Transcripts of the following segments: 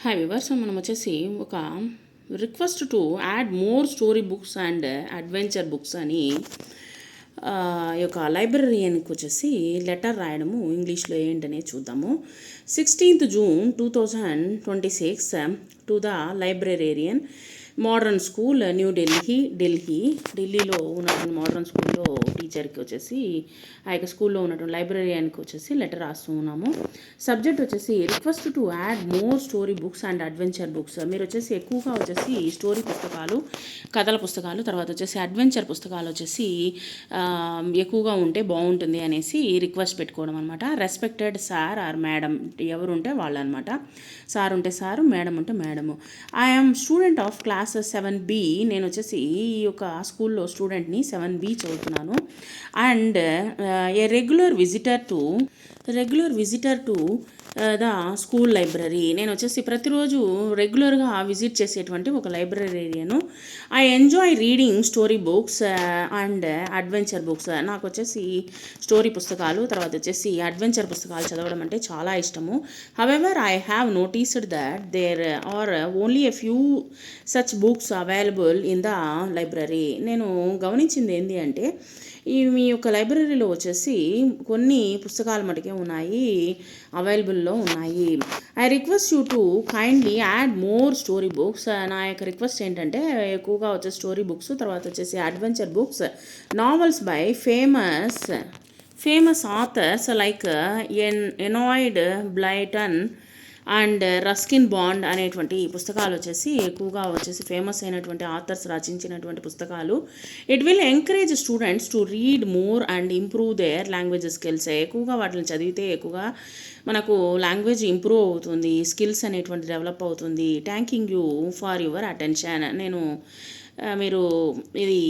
Hi viewers, మనం వచ్చేసి ఒక request to add more story books and adventure books అని ఈ యొక్క లైబ్రరీయన్కి వచ్చేసి లెటర్ రాయడము ఇంగ్లీష్లో ఏంటనేది చూద్దాము. 16th June 2026 to the librarian modern school new ఢిల్లీలో ఉన్నటువంటి మోడర్న్ స్కూల్లో టీచర్కి వచ్చేసి ఆ యొక్క స్కూల్లో ఉన్నటువంటి లైబ్రరీయన్కి వచ్చేసి లెటర్ రాస్తూ ఉన్నాము. సబ్జెక్ట్ వచ్చేసి request to add more story books and adventure books. మీరు వచ్చేసి ఎక్కువగా వచ్చేసి స్టోరీ పుస్తకాలు, కథల పుస్తకాలు, తర్వాత వచ్చేసి అడ్వెంచర్ పుస్తకాలు వచ్చేసి ఎక్కువగా ఉంటే బాగుంటుంది అనేసి రిక్వెస్ట్ పెట్టుకోవడం అనమాట. రెస్పెక్టెడ్ సార్ ఆర్ మేడం, ఎవరు ఉంటే వాళ్ళు అనమాట. సార్ ఉంటే సారు, మేడం ఉంటే మేడము. I'm student of class 7B. నేను వచ్చేసి ఈ యొక్క స్కూల్లో స్టూడెంట్ని 7B చదువుతున్నాను. And a regular visitor to the school library. నేను వచ్చేసి ప్రతిరోజు రెగ్యులర్గా విజిట్ చేసేటువంటి ఒక లైబ్రరీను. I enjoy reading story books and adventure books. నాకు వచ్చేసి స్టోరీ పుస్తకాలు, తర్వాత వచ్చేసి అడ్వెంచర్ పుస్తకాలు చదవడం అంటే చాలా ఇష్టము. However I have noticed that there are only a few such books available in the library. నేను గమనించింది ఏంటి అంటే మీ యొక్క లైబ్రరీలో వచ్చేసి కొన్ని పుస్తకాలు మటుకే ఉన్నాయి, అవైలబుల్లో ఉన్నాయి. I request you to kindly add more story books. నా యొక్క రిక్వెస్ట్ ఏంటంటే ఎక్కువగా వచ్చే స్టోరీ బుక్స్, తర్వాత వచ్చేసి adventure books, novels by famous authors like Enid Blyton and Ruskin Bond అనేటువంటి పుస్తకాలు వచ్చేసి ఎక్కువగా వచ్చేసి ఫేమస్ అయినటువంటి ఆథర్స్ రచించినటువంటి పుస్తకాలు. It will encourage students to read more and improve there language skills. ఎక్కువగా వాటిని చదివితే ఎక్కువగా మనకు లాంగ్వేజ్ ఇంప్రూవ్ అవుతుంది, స్కిల్స్ అనేటువంటి డెవలప్ అవుతుంది. Thanking you for your attention. నేను మీరు ఇది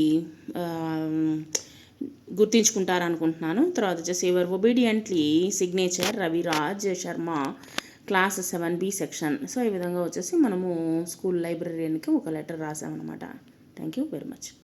గుర్తించుకుంటారనుకుంటున్నాను. తర్వాత వచ్చేసి your obediently signature Raviraj Sharma, class 7B section. So ఈ విధంగా వచ్చేసి మనము స్కూల్ లైబ్రరీకి ఒక లెటర్ రాసామన్నమాట. Thank you very much.